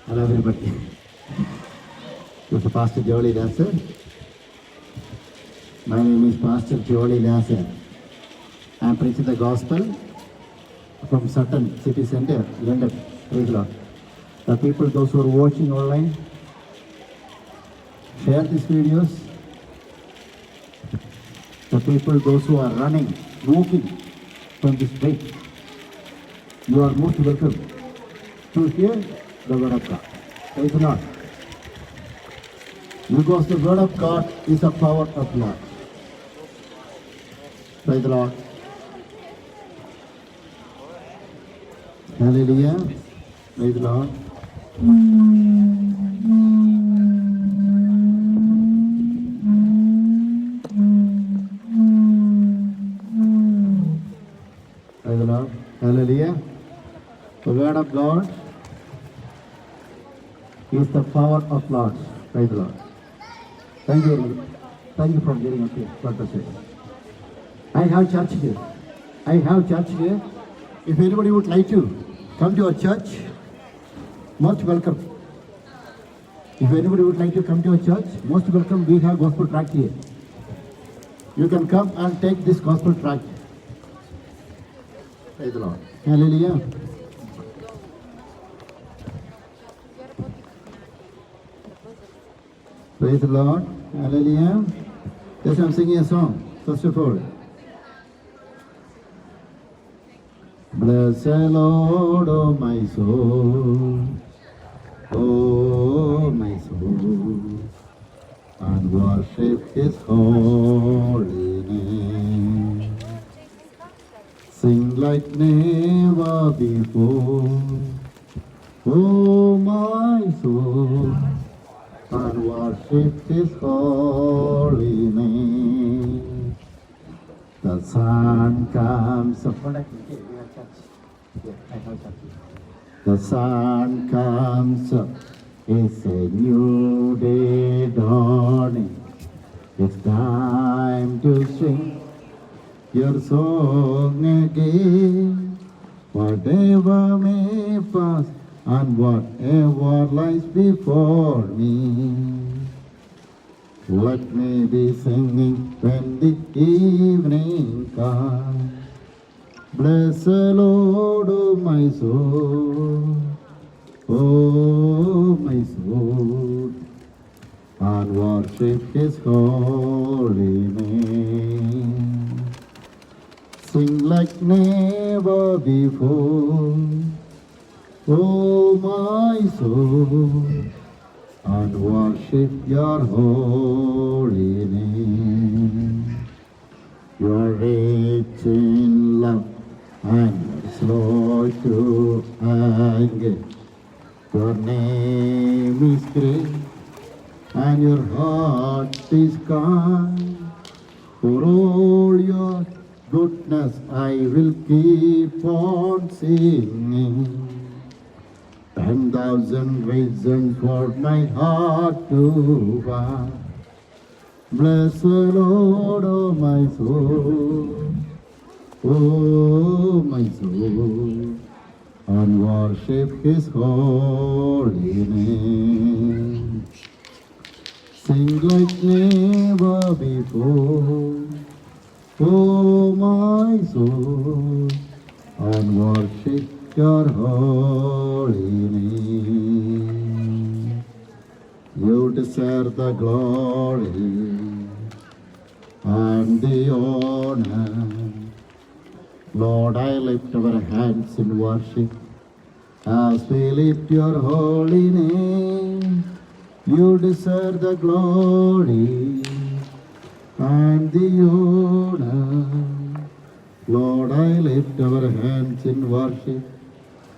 Hello everybody. This is Pastor Jolly Lasser. My name is Pastor Jolly Lasser. I am preaching the gospel from Sutton City Center, London. Praise the Lord. The people, those who are watching online, share these videos. The people, those who are running, walking from this street, you are most welcome to hear the word of God. Praise the Lord. Because the word of God is the power of God. Praise the Lord. Hallelujah. Praise the Lord. Praise the Lord. Hallelujah. The word of God is the power of Lord. Praise the Lord. Thank you. Thank you for getting up here. God bless you. I have church here. I have church here. If anybody would like to come to our church, most welcome. If anybody would like to come to our church, most welcome. We have gospel tract here. You can come and take this gospel tract. Praise the Lord. Hallelujah. Praise the Lord. Hallelujah. Yes, I'm singing a song, first of all. Bless the Lord, oh my soul, and worship His holy name. Sing like never before, oh my soul, and worship His holy name. The sun comes up. The sun comes up. It's a new day dawning. It's time to sing your song again. Whatever may pass and whatever lies before me, let me be singing when the evening comes. Bless the Lord, oh my soul, and worship His holy name. Sing like never before, oh my soul, and worship your holy name. You're rich in love and slow to anger. Your name is great and your heart is kind. For all your goodness I will keep on singing. 10,000 reasons for my heart to find. Bless the Lord, oh my soul, and worship His holy name. Sing like never before, oh my soul, and worship your holy name. You deserve the glory and the honor. Lord, I lift our hands in worship as we lift your holy name. You deserve the glory and the honor. Lord, I lift our hands in worship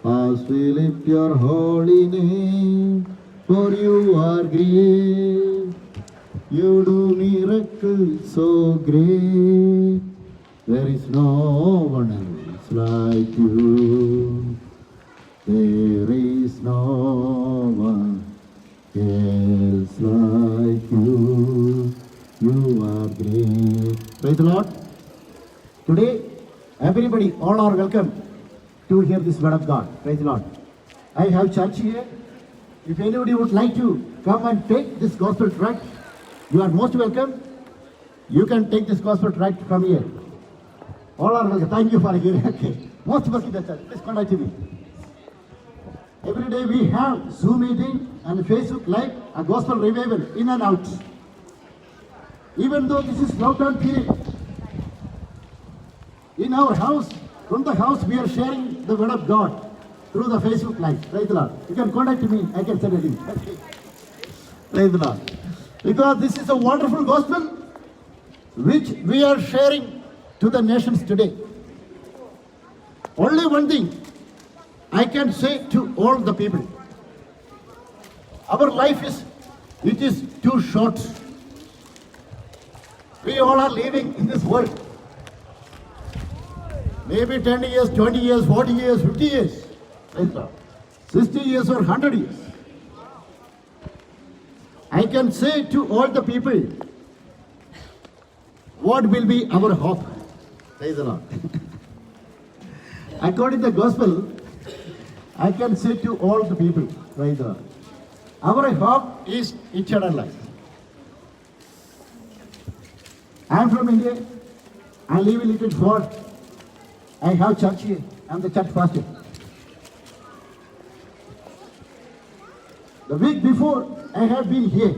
as we lift your holy name. For you are great, you do miracles so great. There is no one else like you. There is no one else like you. You are great. Praise the Lord. Today, everybody, all are welcome to hear this word of God. Praise the Lord. I have church here. If anybody would like to come and take this gospel tract, you are most welcome. You can take this gospel tract from here. All are welcome. Thank you for giving. Okay. Most welcome, church. Please contact me. Every day we have Zoom meeting and Facebook Live, a gospel revival in and out. Even though this is lockdown period, in our house, from the house we are sharing the word of God through the Facebook Live. Praise the Lord. You can contact me, I can send a link. Praise the Lord. Because this is a wonderful gospel which we are sharing to the nations today. Only one thing I can say to all the people. Our life is too short. We all are living in this world. Maybe 10 years, 20 years, 40 years, 50 years, 60 years or 100 years. I can say to all the people, what will be our hope? Praise the Lord. According to the gospel, I can say to all the people, praise the Lord, our hope is eternal life. I am from India. I live in Little Fort. I have church here. I am the church pastor. The week before, I have been here.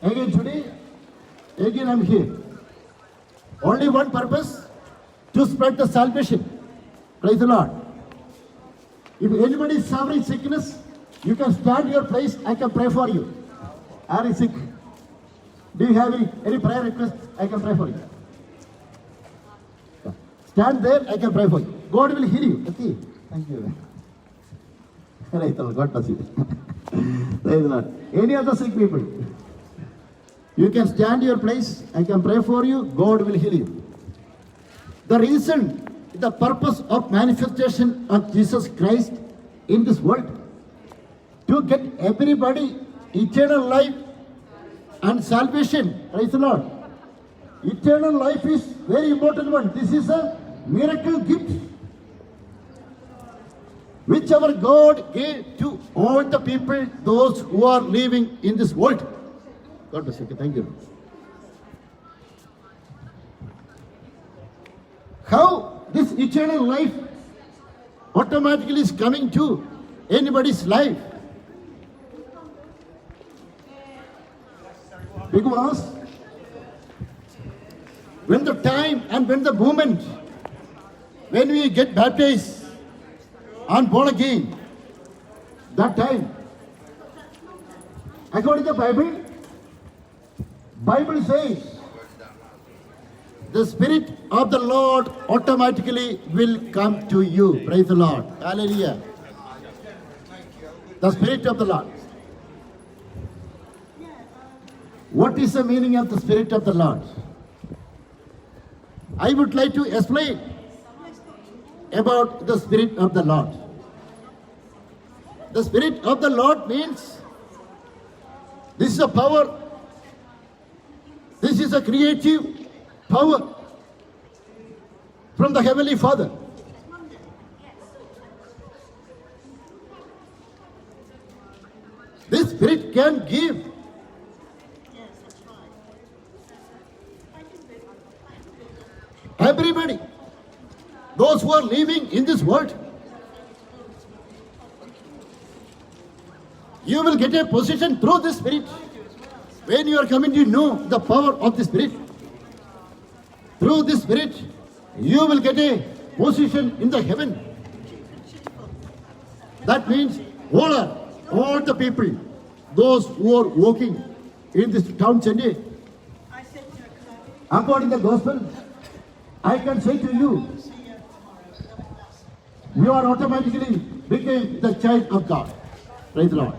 Again today, again I am here. Only one purpose, to spread the salvation. Praise the Lord. If anybody is suffering sickness, you can stand your place, I can pray for you. Are you sick? Do you have any prayer request? I can pray for you. Stand there, I can pray for you. God will heal you. Okay. Thank you. Praise the Lord. God bless you. Praise the Lord. Any other sick people? You can stand your place, I can pray for you, God will heal you. The reason, the purpose of manifestation of Jesus Christ in this world, to get everybody eternal life and salvation. Praise the Lord. Eternal life is very important one. This is a miracle gift which our God gave to all the people, those who are living in this world. God bless you. Thank you. How this eternal life automatically is coming to anybody's life? Because when the time and when the moment when we get baptized and born again, that time, according to the Bible says, the Spirit of the Lord automatically will come to you. Praise the Lord. Hallelujah. The Spirit of the Lord. What is the meaning of the Spirit of the Lord? I would like to explain about the Spirit of the Lord. The Spirit of the Lord means this is a power. This is a creative power from the Heavenly Father. This Spirit can give everybody, those who are living in this world. You will get a position through this Spirit. When you are coming to know the power of the Spirit, through this Spirit, you will get a position in the heaven. That means all the people, those who are walking in this town Sunday, according to the gospel, I can say to you, you are automatically became the child of God. Praise the Lord.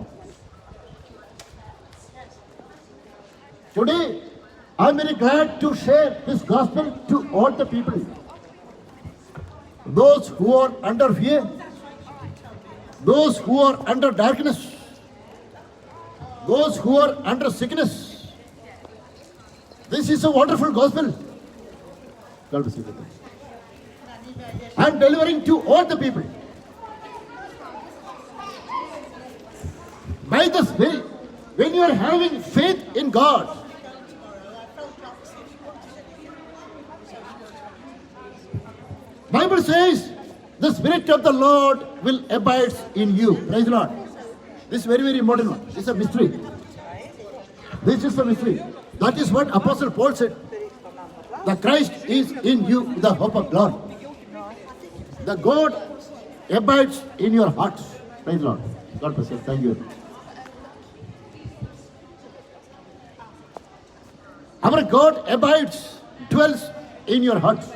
Today, I am very glad to share this gospel to all the people. Those who are under fear, those who are under darkness, those who are under sickness. This is a wonderful gospel. God bless you. I am delivering to all the people. By the Spirit, when you are having faith in God, Bible says the Spirit of the Lord will abide in you. Praise the Lord. This is very, very important one. This is a mystery. This is a mystery. That is what Apostle Paul said. The Christ is in you, the hope of God. The God abides in your hearts. Praise the Lord. God bless you. Thank you. Our God abides, dwells in your hearts.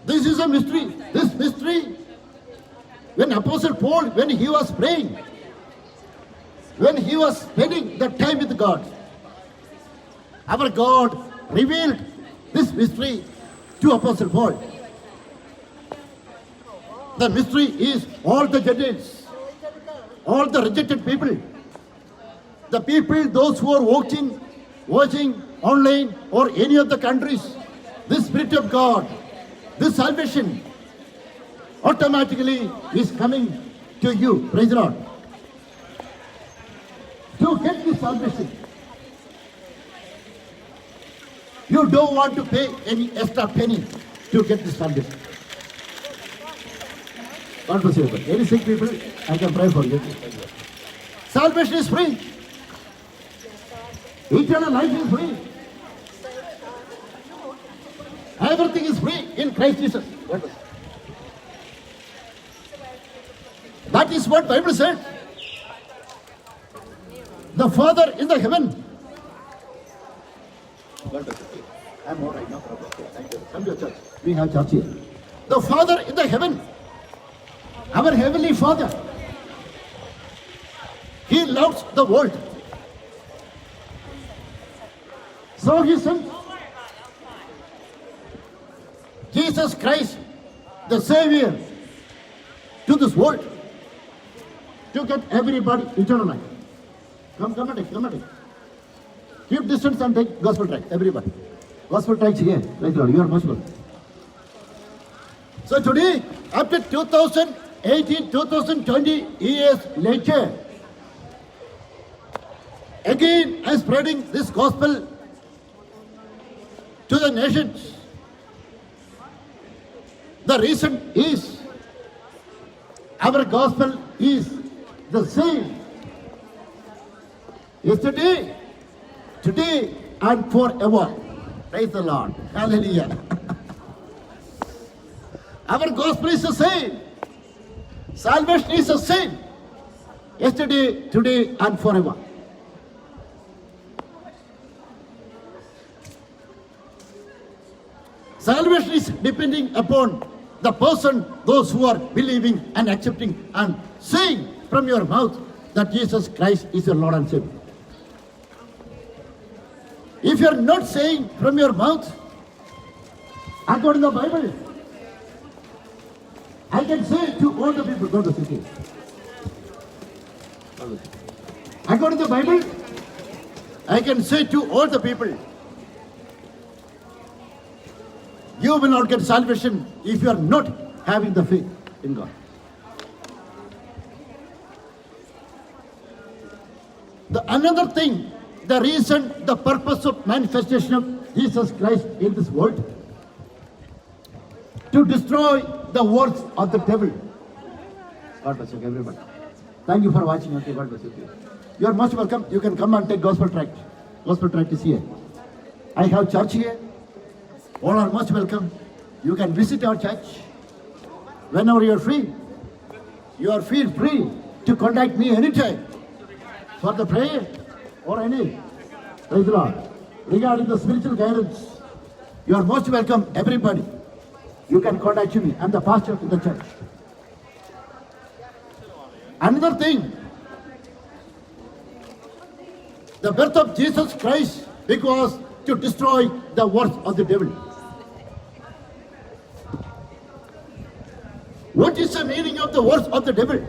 This is a mystery. This mystery, when Apostle Paul, when he was praying, when he was spending the time with God, our God revealed this mystery to Apostle Paul. The mystery is all the Gentiles, all the rejected people, the people, those who are watching online or any of the countries, this Spirit of God, this salvation automatically is coming to you. Praise the Lord. To get this salvation, you don't want to pay any extra penny to get this salvation. God bless you. Any sick people, I can pray for you. Salvation is free. Eternal life is free. Everything is free in Christ Jesus. That is what Bible said. The Father in the heaven. I'm all right now. Thank you. Come to church. We have church here. The Father in the heaven, our heavenly Father, He loves the world. So He sent Jesus Christ, the Savior, to this world to get everybody eternal life. Come and take. Keep distance and take gospel tract, everybody. Gospel tracts here. Praise the Lord. You are much welcome. So today, after 2018, 2020 years later, again I am spreading this gospel to the nations. The reason is our gospel is the same yesterday, today, and forever. Praise the Lord. Hallelujah. Our gospel is the same. Salvation is the same. Yesterday, today, and forever. Salvation is depending upon the person, those who are believing and accepting and saying from your mouth that Jesus Christ is your Lord and Savior. If you are not saying from your mouth, according to the Bible, I can say to all the people, go to the city. According to the Bible, I can say to all the people, you will not get salvation if you are not having the faith in God. Another thing, the reason, the purpose of manifestation of Jesus Christ in this world, to destroy the works of the devil. God bless you, everybody. Thank you for watching. Okay, God bless you. You are most welcome. You can come and take gospel tract. Gospel tract is here. I have church here. All are most welcome. You can visit our church whenever you are free. You are feel free to contact me anytime for the prayer or any. Praise the Lord. Regarding the spiritual guidance, you are most welcome, everybody. You can contact me. I am the pastor in the church. Another thing, the birth of Jesus Christ, because to destroy the works of the devil. What is the meaning of the works of the devil?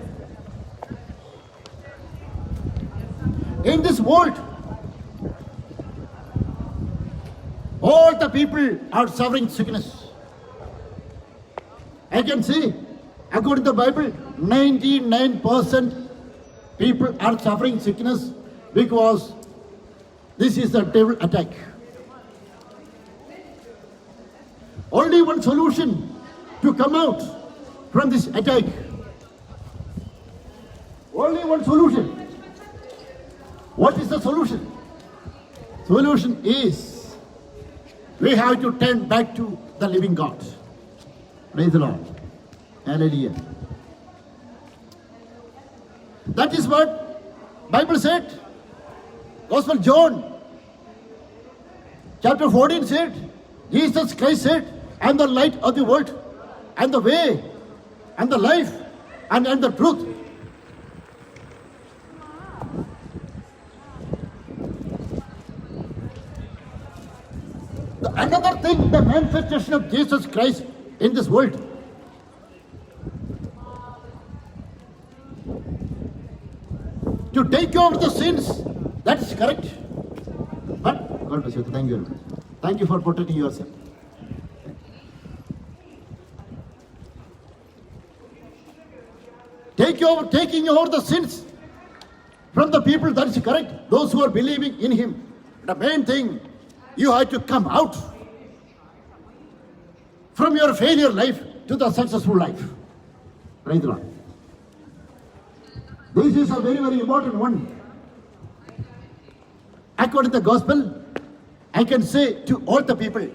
In this world, all the people are suffering sickness. I can see According to the Bible, 99% people are suffering sickness because this is the devil attack. Only one solution to come out from this attack. Only one solution. What is the solution? Solution is we have to turn back to the living God. Praise the Lord. Hallelujah. That is what Bible said. Gospel John chapter 14 said, Jesus Christ said, I am the light of the world, and the way, and the life, and the truth. Another thing, the manifestation of Jesus Christ in this world. To take over the sins, that is correct. But, God bless you, thank you. Thank you for protecting yourself. Taking over the sins from the people, that is correct. Those who are believing in Him. The main thing, you have to come out from your failure life to the successful life. Praise the Lord. This is a very, very important one. According to the gospel, I can say to all the people,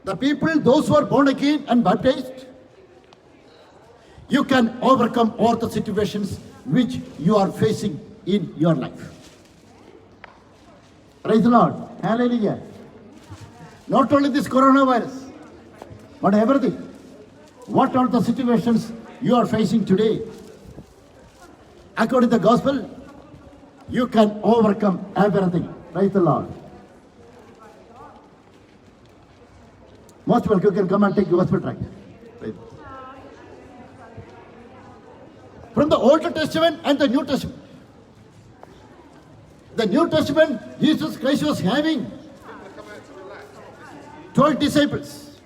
those who are born again and baptized, you can overcome all the situations which you are facing in your life. Praise the Lord. Hallelujah. Not only this coronavirus, but everything. What are the situations you are facing today? According to the gospel, you can overcome everything. Praise the Lord. Most welcome, you can come and take the gospel tract. From the Old Testament and the New Testament. The New Testament, Jesus Christ was having 12 disciples.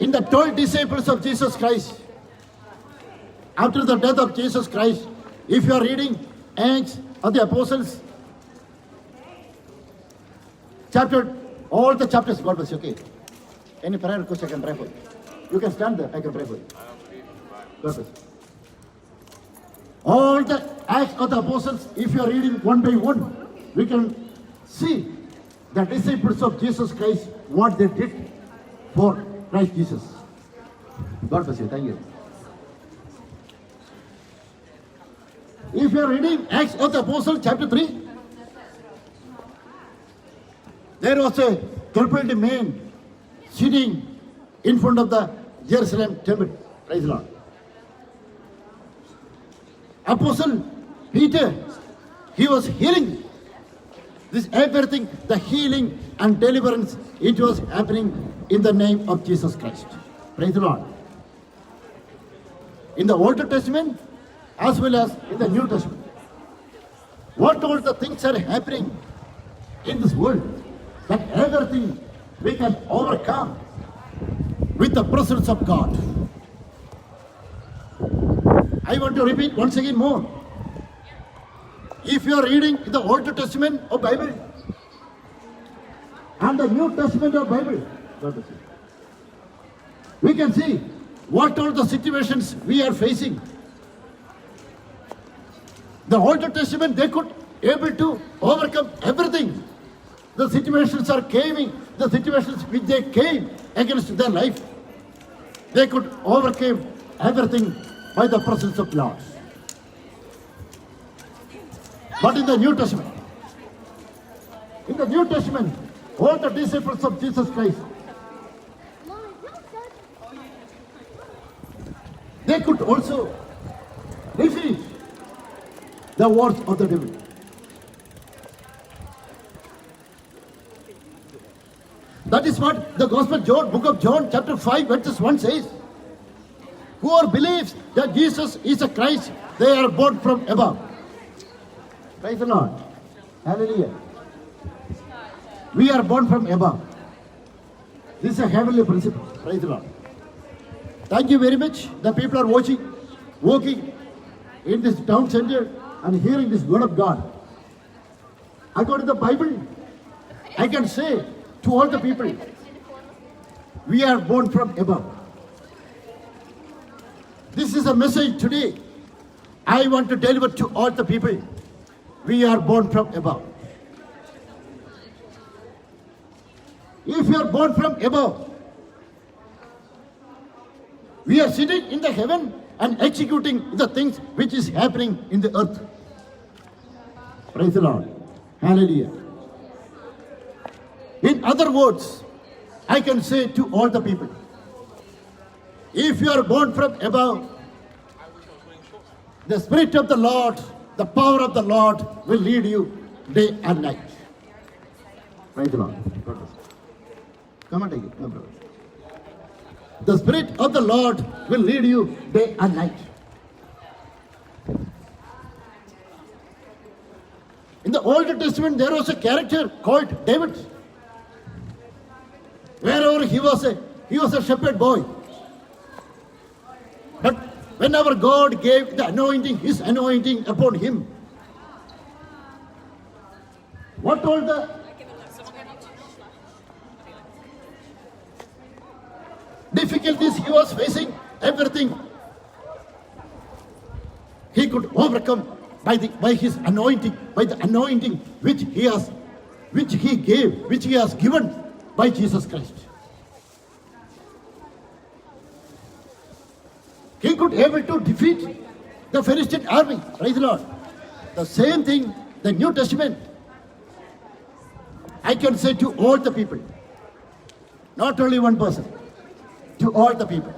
In the 12 disciples of Jesus Christ, after the death of Jesus Christ, if you are reading Acts of the Apostles, all the chapters, God bless you, okay. Any prayer request, I can pray for you. You can stand there, I can pray for you. God bless you. All the Acts of the Apostles, if you are reading one by one, we can see the disciples of Jesus Christ, what they did for Christ Jesus. God bless you, thank you. If you are reading Acts of the Apostles, chapter 3, there was a crippled man sitting in front of the Jerusalem temple. Praise the Lord. Apostle Peter, he was healing. This everything, the healing and deliverance, it was happening in the name of Jesus Christ. Praise the Lord. In the Old Testament as well as in the New Testament, what all the things are happening in this world, that everything we can overcome with the presence of God. I want to repeat once again more. If you are reading the Old Testament of Bible and the New Testament of Bible, we can see what are the situations we are facing. The Old Testament, they could able to overcome everything. The situations are coming, the situations which they came against their life, they could overcome everything by the presence of Lord. But in the New Testament, all the disciples of Jesus Christ, they could also defeat the words of the devil. That is what the Gospel John, book of John, chapter 5, verses 1 says. Whoever believes that Jesus is a Christ, they are born from above. Praise the Lord. Hallelujah. We are born from above. This is a heavenly principle. Praise the Lord. Thank you very much. The people are watching, walking in this town center and hearing this word of God. According to the Bible, I can say to all the people, we are born from above. This is a message today I want to deliver to all the people. We are born from above. If you are born from above, we are sitting in the heaven and executing the things which is happening in the earth. Praise the Lord. Hallelujah. In other words, I can say to all the people, if you are born from above, the Spirit of the Lord, the power of the Lord will lead you day and night. Praise the Lord. Come on, take it. No problem. The Spirit of the Lord will lead you day and night. In the Old Testament, there was a character called David. Wherever he was a shepherd boy. But whenever God gave the anointing, his anointing upon him, what all the difficulties he was facing, everything he could overcome by his anointing, by the anointing which he has given by Jesus Christ. He could able to defeat the Philistine army. Praise the Lord. The same thing, the New Testament, I can say to all the people, not only one person, to all the people.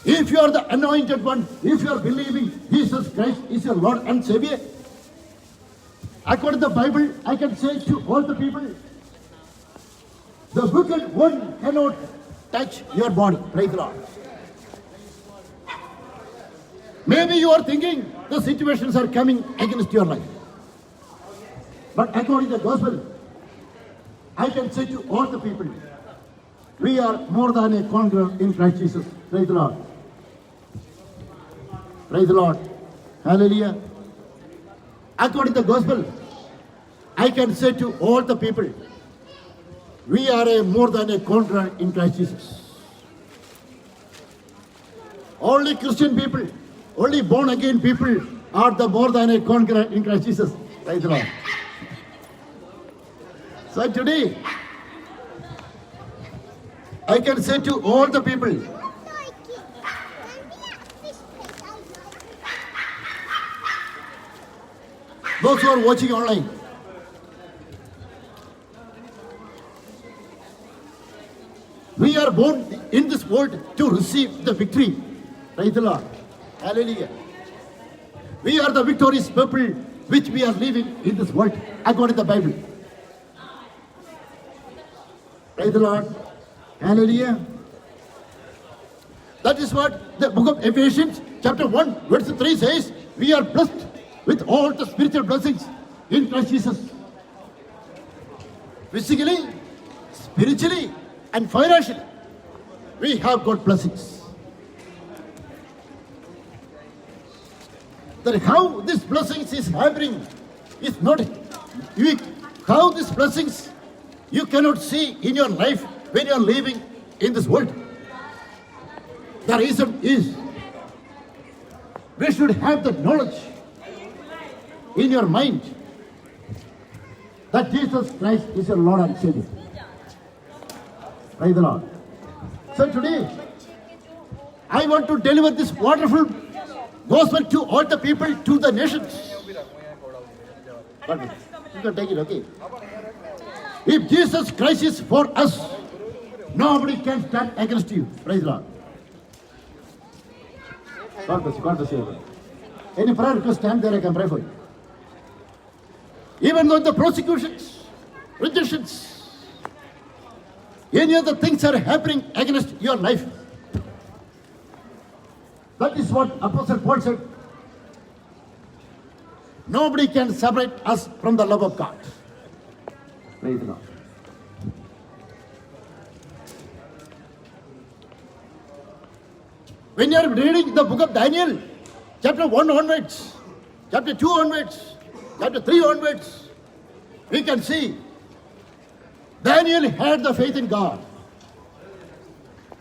If you are the anointed one, if you are believing Jesus Christ is your Lord and Savior, according to the Bible, I can say to all the people, the wicked one cannot touch your body. Praise the Lord. Maybe you are thinking the situations are coming against your life. But according to the gospel, I can say to all the people, we are more than a conqueror in Christ Jesus. Praise the Lord. Praise the Lord. Hallelujah. According to the gospel, I can say to all the people, we are more than a conqueror in Christ Jesus. Only Christian people, only born again people are the more than a conqueror in Christ Jesus. Praise the Lord. So today, I can say to all the people, those who are watching online, we are born in this world to receive the victory. Praise the Lord. Hallelujah. We are the victorious people which we are living in this world according to the Bible. Praise the Lord. Hallelujah. That is what the book of Ephesians chapter 1 verse 3 says. We are blessed with all the spiritual blessings in Christ Jesus. Physically, spiritually, and financially, we have got blessings. That how these blessings is happening is not unique. How these blessings you cannot see in your life when you are living in this world. The reason is we should have the knowledge in your mind that Jesus Christ is your Lord and Savior. Praise the Lord. So today, I want to deliver this wonderful gospel to all the people, to the nations. You can take it, okay? If Jesus Christ is for us, nobody can stand against you. Praise the Lord. God bless you. God bless you. Any prayer request, stand there, I can pray for you. Even though the persecutions, rejections, any other things are happening against your life, that is what Apostle Paul said. Nobody can separate us from the love of God. Praise the Lord. When you are reading the book of Daniel, chapter 1 onwards, chapter 2 onwards, chapter 3 onwards, we can see Daniel had the faith in God.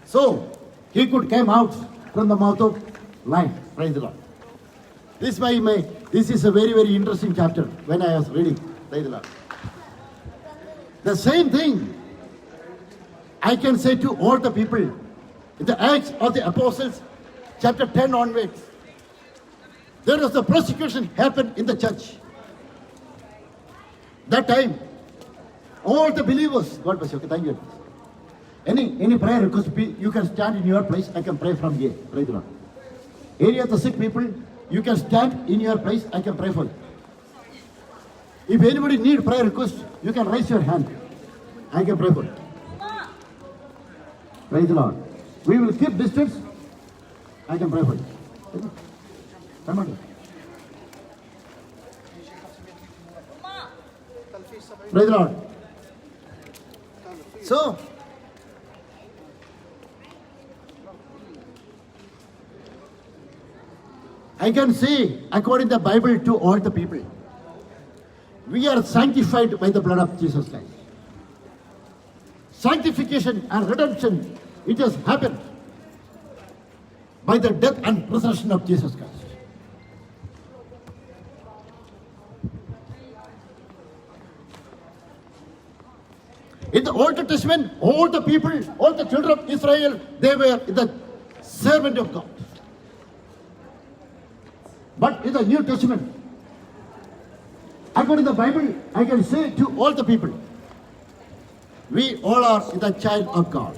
So, he could come out from the mouth of lion. Praise the Lord. This is a very, very interesting chapter when I was reading. Praise the Lord. The same thing I can say to all the people in the Acts of the Apostles, chapter 10 onwards. There was the persecution happened in the church. That time, all the believers, God bless you, okay, thank you. Any prayer request, you can stand in your place, I can pray from here. Praise the Lord. Any of the sick people, you can stand in your place, I can pray for you. If anybody need prayer request, you can raise your hand. I can pray for you. Praise the Lord. We will keep distance. I can pray for you. Come on. Praise the Lord. So, I can say, according to the Bible, to all the people, we are sanctified by the blood of Jesus Christ. Sanctification and redemption, it has happened by the death and resurrection of Jesus Christ. In the Old Testament, all the people, all the children of Israel, they were the servant of God. But in the New Testament, according to the Bible, I can say to all the people, we all are the child of God.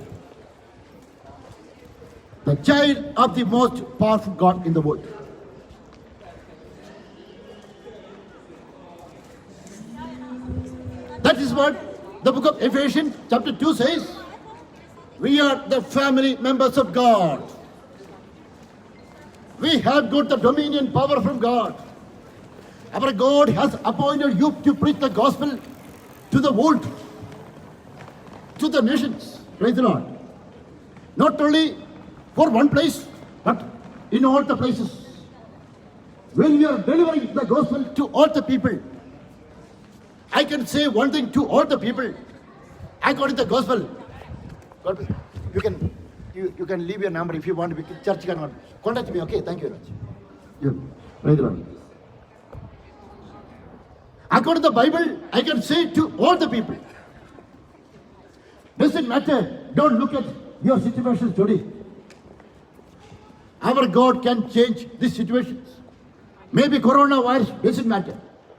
The child of the most powerful God in the world. That is what the book of Ephesians chapter 2 says. We are the family members of God. We have got the dominion power from God. Our God has appointed you to preach the gospel to the world, to the nations. Praise the Lord. Not only for one place, but in all the places. When we are delivering the gospel to all the people, I can say one thing to all the people. According to the gospel, God, you can leave your number if you want to be church cannot contact me. Okay, thank you very much. You, praise the Lord. According to the Bible, I can say to all the people, doesn't matter, don't look at your situation today. Our God can change these situations. Maybe coronavirus, doesn't matter.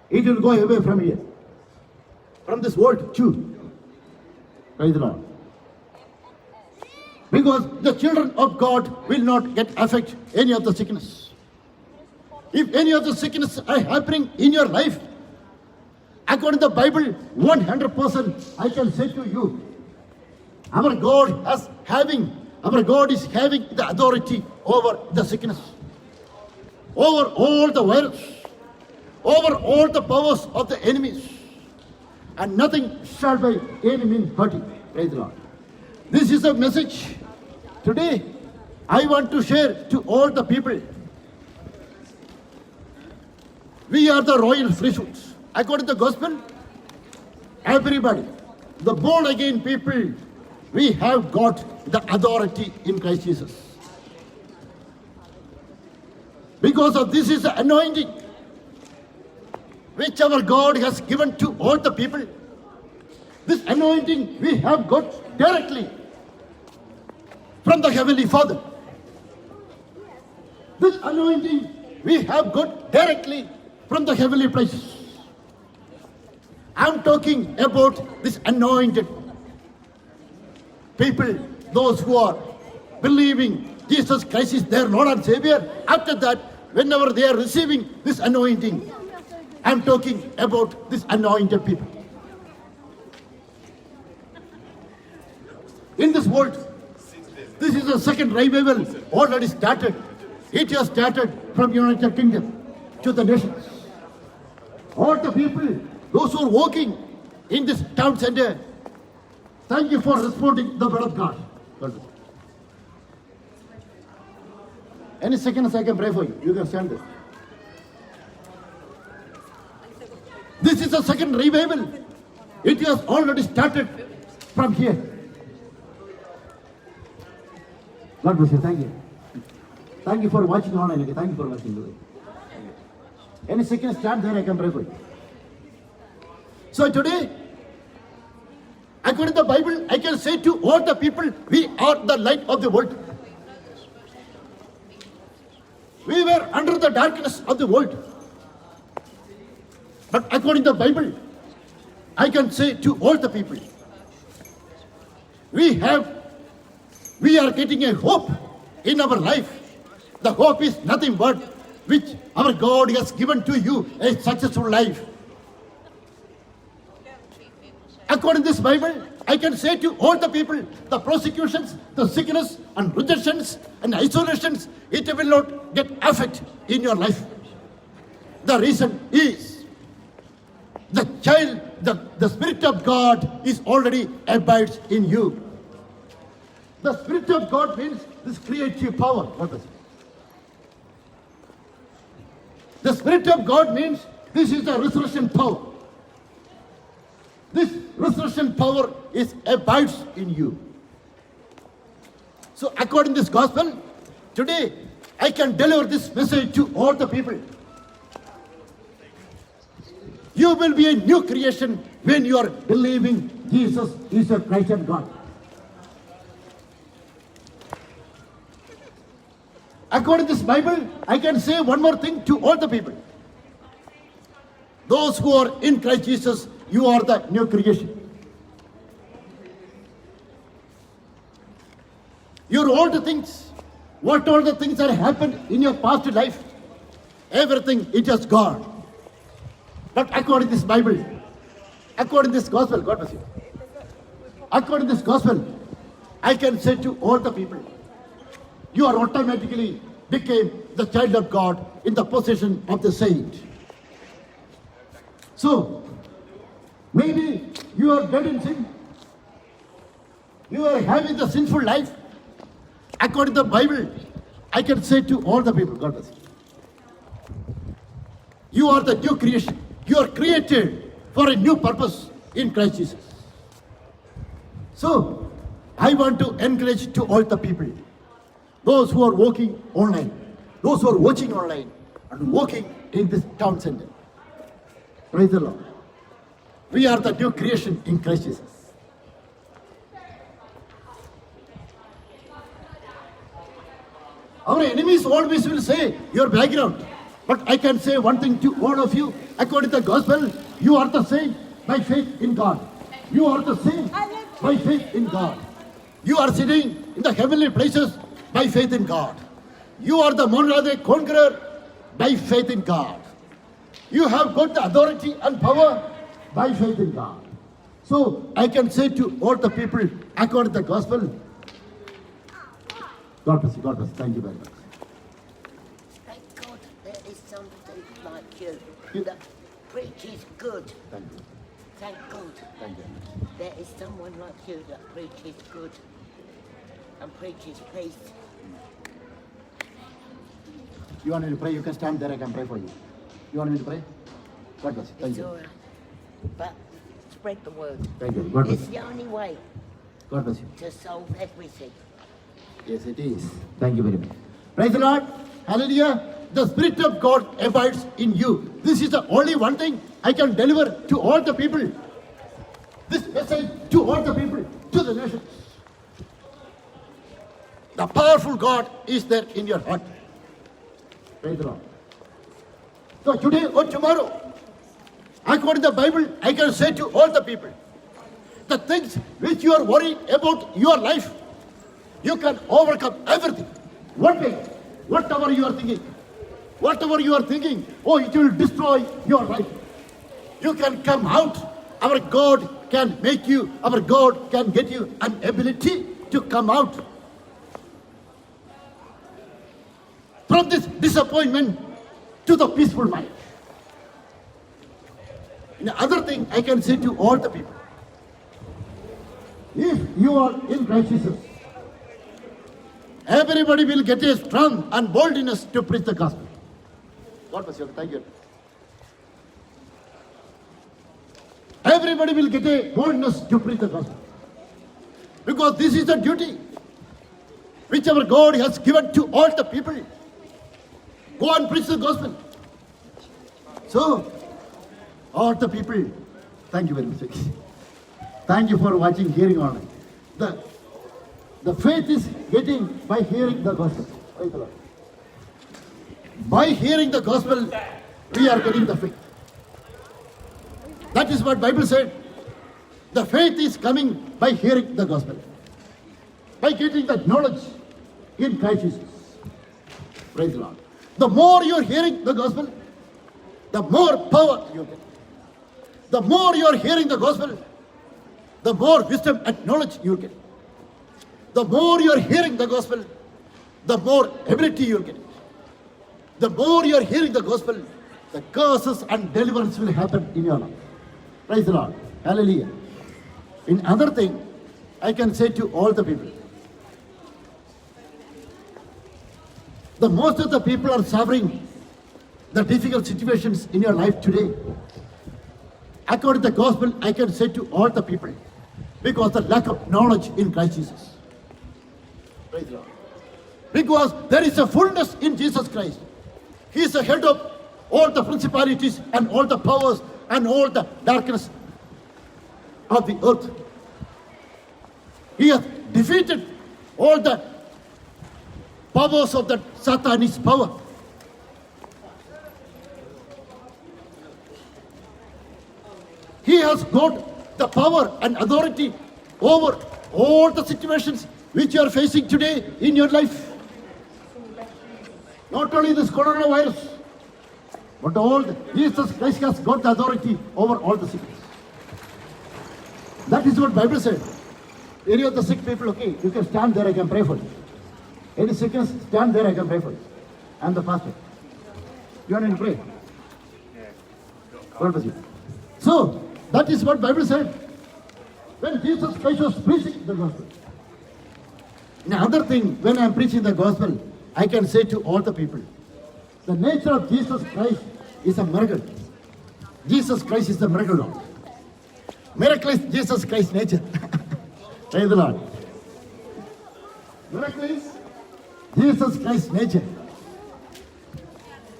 It will go away from here. From this world too. Praise the Lord. Because the children of God will not get affected any of the sickness. If any of the sickness are happening in your life, according to the Bible, 100% I can say to you, our God is having the authority over the sickness, over all the virus, over all the powers of the enemies, and nothing shall by any means hurt you. Praise the Lord. This is a message today I want to share to all the people. We are the royal priesthood. According to the gospel, everybody, the born again people, we have got the authority in Christ Jesus. Because of this is the anointing which our God has given to all the people. This anointing we have got directly from the Heavenly Father. This anointing we have got directly from the heavenly places. I'm talking about this anointed people, those who are believing Jesus Christ is their Lord and Savior. After that, whenever they are receiving this anointing, I'm talking about this anointed people. In this world, this is the second revival already started. It has started from United Kingdom to the nations. All the people, those who are walking in this town center. Thank you for responding the word of God. God bless you. Any seconds I can pray for you. You can stand there. This is the second revival. It has already started from here. God bless you. Thank you. Thank you for watching online. Okay? Thank you for watching. Any second stand there, I can pray for you. So today, according to the Bible, I can say to all the people, we are the light of the world. We were under the darkness of the world. But according to the Bible, I can say to all the people, we are getting a hope in our life. The hope is nothing but which our God has given to you, a successful life. According to this Bible, I can say to all the people, the persecutions, the sickness and rejections and isolations, it will not get effect in your life. The reason is the Spirit of God is already abides in you. The Spirit of God means this creative power. What is it? The Spirit of God means this is the resurrection power. This resurrection power is abides in you. So according to this gospel, today I can deliver this message to all the people. You will be a new creation when you are believing Jesus is a Christ of God. According to this Bible, I can say one more thing to all the people. Those who are in Christ Jesus, you are the new creation. Your old things, what all the things that happened in your past life, everything it has gone. But according to this Bible, according to this gospel, God bless you. According to this gospel, I can say to all the people, you are automatically became the child of God in the possession of the saint. So, maybe you are dead in sin. You are having the sinful life. According to the Bible, I can say to all the people, God bless you. You are the new creation. You are created for a new purpose in Christ Jesus. So, I want to encourage to all the people, those who are working online, those who are watching online, and working in this town center. Praise the Lord. We are the new creation in Christ Jesus. Our enemies always will say your background. But I can say one thing to all of you. According to the gospel, you are the saint by faith in God. You are the saint by faith in God. You are sitting in the heavenly places by faith in God. You are the monarch conqueror by faith in God. You have got the authority and power by faith in God. So I can say to all the people, according to the gospel, God bless you, God bless you. Thank you very much. Thank God there is somebody like you that preaches good. Thank you. Thank God Thank you. there is someone like you that preaches good and preaches peace. You want me to pray? You can stand there, I can pray for you. You want me to pray? God bless you. Thank It's you. all right. But spread the word. Thank you. God bless It's you. the only way God bless you. to solve everything. Yes, it is. Thank you very much. Praise the Lord. Hallelujah. The Spirit of God abides in you. This is the only one thing I can deliver to all the people. This message to all the people, to the nations. The powerful God is there in your heart. Praise the Lord. So today or tomorrow, according to the Bible, I can say to all the people, the things which you are worried about your life, you can overcome everything. One day, whatever you are thinking, oh, it will destroy your life. You can come out. Our God can make you, our God can get you an ability to come out from this disappointment to the peaceful mind. Another thing I can say to all the people. If you are in Christ Jesus, everybody will get a strength and boldness to preach the gospel. God bless you. Thank you. Everybody will get a boldness to preach the gospel. Because this is the duty which our God has given to all the people. Go and preach the gospel. So, all the people, thank you very much. Thank you for watching, hearing online. The faith is getting by hearing the gospel. Praise the Lord. By hearing the gospel, we are getting the faith. That is what Bible said. The faith is coming by hearing the gospel. By getting that knowledge in Christ Jesus. Praise the Lord. The more you are hearing the gospel, the more power you get. The more you are hearing the gospel, the more wisdom and knowledge you get. The more you are hearing the gospel, the more ability you will get. The more you are hearing the gospel, the curses and deliverance will happen in your life. Praise the Lord. Hallelujah. In other thing, I can say to all the people, the most of the people are suffering the difficult situations in your life today. According to the gospel, I can say to all the people, because the lack of knowledge in Christ Jesus. Praise the Lord. Because there is a fullness in Jesus Christ. He is the head of all the principalities and all the powers and all the darkness of the earth. He has defeated all the powers of that Satanist power. He has got the power and authority over all the situations which you are facing today in your life. Not only this coronavirus, but all Jesus Christ has got the authority over all the sickness. That is what Bible said. Any of the sick people, okay, you can stand there, I can pray for you. Any sickness, stand there, I can pray for you. I am the pastor. You want to pray? God bless you. So, that is what Bible said. When Jesus Christ was preaching the gospel. Another thing, when I am preaching the gospel, I can say to all the people, the nature of Jesus Christ is a miracle. Jesus Christ is the miracle Lord. Miracle is Jesus Christ's nature. Praise the Lord. Miracle is Jesus Christ's nature.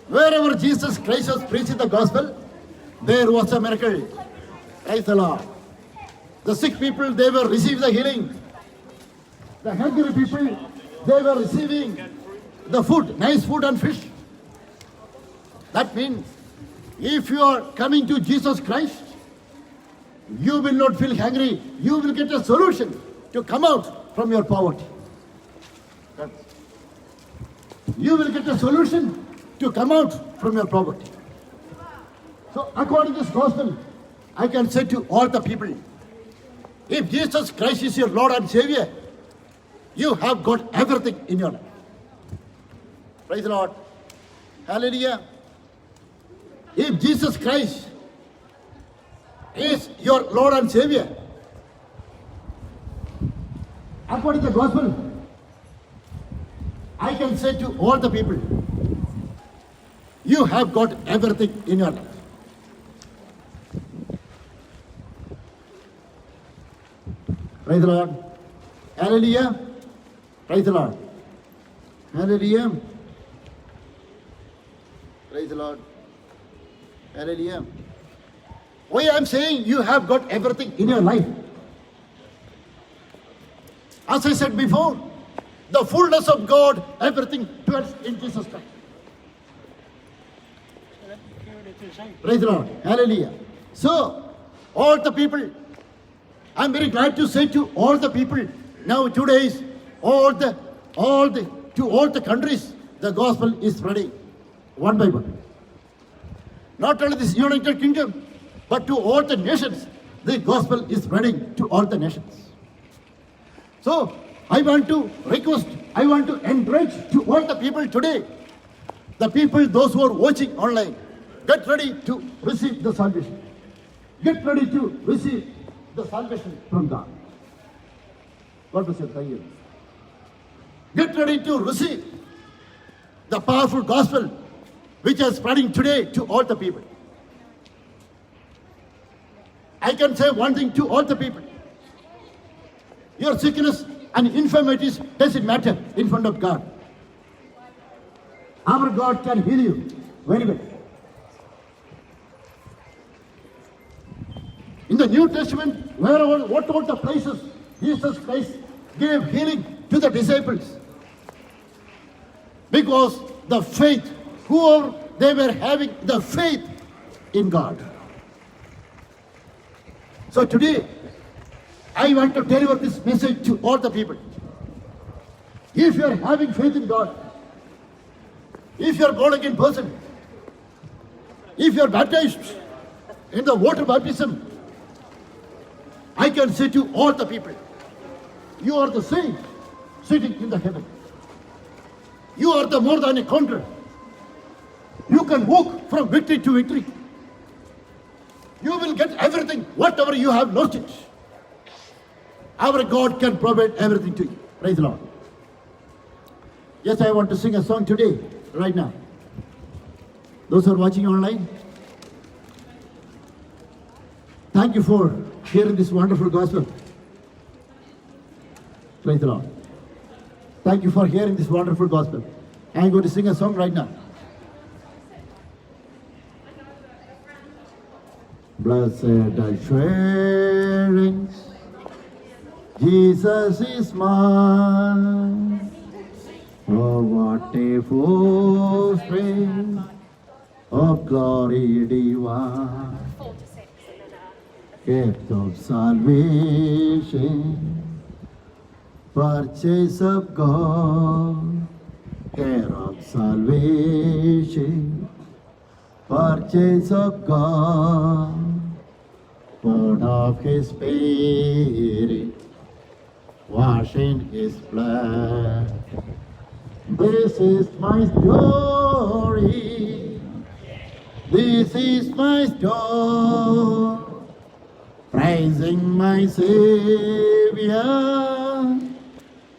Wherever Jesus Christ was preaching the gospel, there was a miracle. Praise the Lord. The sick people, they were receiving the healing. The hungry people, they were receiving the food, nice food and fish. That means, if you are coming to Jesus Christ, you will not feel hungry. You will get a solution to come out from your poverty. You will get a solution to come out from your poverty. So, according to this gospel, I can say to all the people, if Jesus Christ is your Lord and Savior, you have got everything in your life. Praise the Lord. Hallelujah. If Jesus Christ is your Lord and Savior, according to the gospel, I can say to all the people, you have got everything in your life. Praise the Lord. Hallelujah. Praise the Lord. Hallelujah. Praise the Lord. Hallelujah. Why I am saying you have got everything in your life? As I said before, the fullness of God, everything dwells in Jesus Christ. Praise the Lord. Hallelujah. So, all the people, I'm very glad to say to all the people, now 2 days, to all the countries, the gospel is spreading, one by one. Not only this United Kingdom, but to all the nations, the gospel is spreading to all the nations. So, I want to request, I want to encourage to all the people today, the people, those who are watching online, get ready to receive the salvation. Get ready to receive the salvation from God. God bless you. Thank you. Get ready to receive the powerful gospel which is spreading today to all the people. I can say one thing to all the people. Your sickness and infirmities doesn't matter in front of God. Our God can heal you very well. In the New Testament, wherever, whatever the places, Jesus Christ gave healing to the disciples. Because the faith, whoever they were having the faith in God. So today, I want to deliver this message to all the people. If you are having faith in God, if you are born again person, if you are baptized in the water baptism, I can say to all the people, you are the saint sitting in the heaven. You are the more than a conqueror. You can walk from victory to victory. You will get everything, whatever you have lost it. Our God can provide everything to you. Praise the Lord. Yes, I want to sing a song today, right now. Those who are watching online, thank you for hearing this wonderful gospel. Praise the Lord. Thank you for hearing this wonderful gospel. I'm going to sing a song right now. Blessed assurance, Jesus is mine. Oh, what a full strength of glory divine. 4 to 6 Gift of salvation, purchase of God, care of salvation, purchase of God, born of His Spirit, washed in His blood. This is my story, this is my story, praising my Savior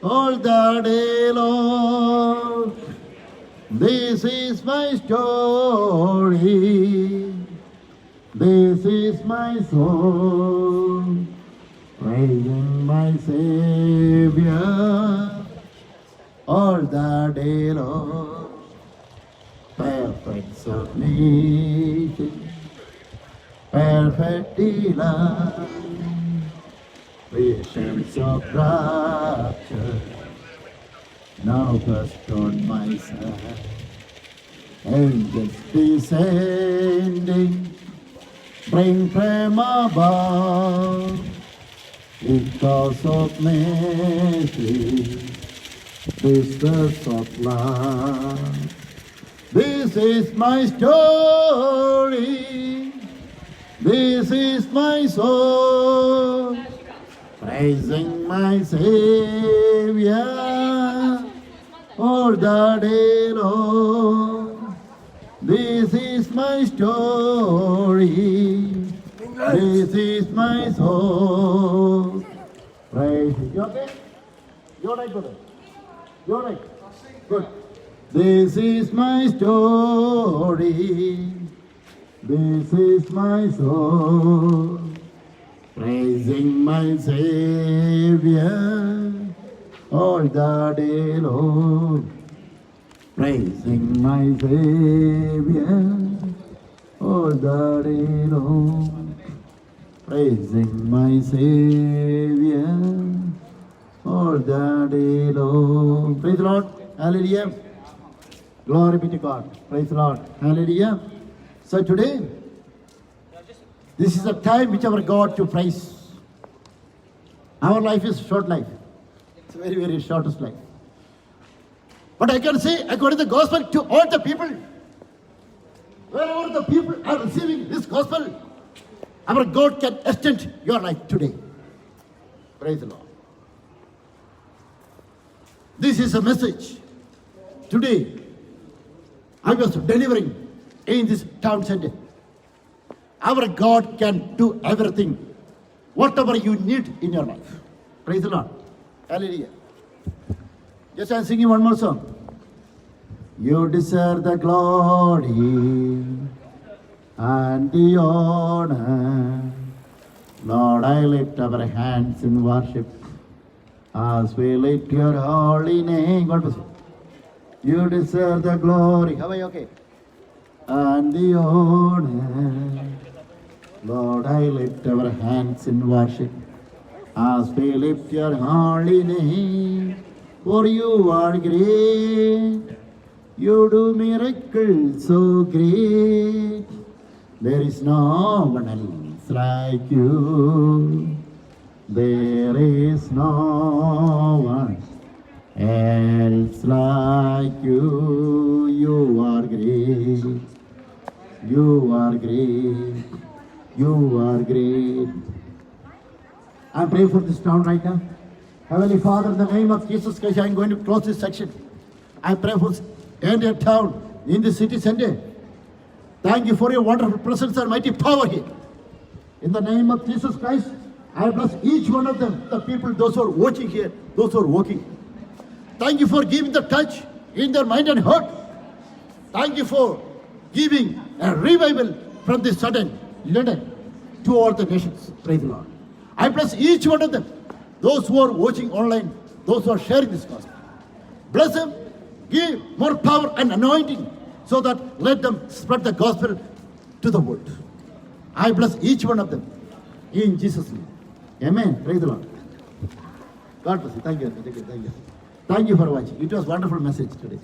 all the day long. This is my story, this is my song, praising my Savior all the day long. Perfect submission, perfect delight, visions of rapture now burst on my side. Angels descending, bring from above, because of mercy, business of love. This is my story, this is my soul, praising my Savior all the day long. This is my story, this is my soul. Praise. You okay? You're right, brother. You're right. Good. This is my story, this is my soul, praising my Savior all the day long, praising my Savior all the day long, praising my Savior all the day long. Praise the Lord. Hallelujah. Glory be to God. Praise the Lord. Hallelujah. So today, this is a time which our God to praise. Our life is short life. It's a very, very shortest life. But I can say, according to the gospel, to all the people, wherever the people are receiving this gospel, our God can extend your life today. Praise the Lord. This is a message. Today, I was delivering in this town center. Our God can do everything, whatever you need in your life. Praise the Lord. Hallelujah. Just I'm singing one more song. You deserve the glory and the honor. Lord, I lift our hands in worship as we lift your holy name. God bless you. You deserve the glory. How are you? Okay. And the honor. Lord, I lift our hands in worship as we lift your holy name. For you are great. You do miracles so great. There is no one else like you. There is no one else like you. You are great. You are great. You are great. I'm praying for this town right now. Heavenly Father, in the name of Jesus Christ, I'm going to close this section. I pray for entire town in the city center. Thank you for your wonderful presence and mighty power here. In the name of Jesus Christ, I bless each one of them, the people, those who are watching here, those who are working. Thank you for giving the touch in their mind and heart. Thank you for giving a revival from this sudden London to all the nations. Praise the Lord. I bless each one of them, those who are watching online, those who are sharing this gospel. Bless them, give more power and anointing so that let them spread the gospel to the world. I bless each one of them in Jesus' name. Amen. Praise the Lord. God bless you. Thank you. Thank you. Thank you. Thank you for watching. It was a wonderful message today.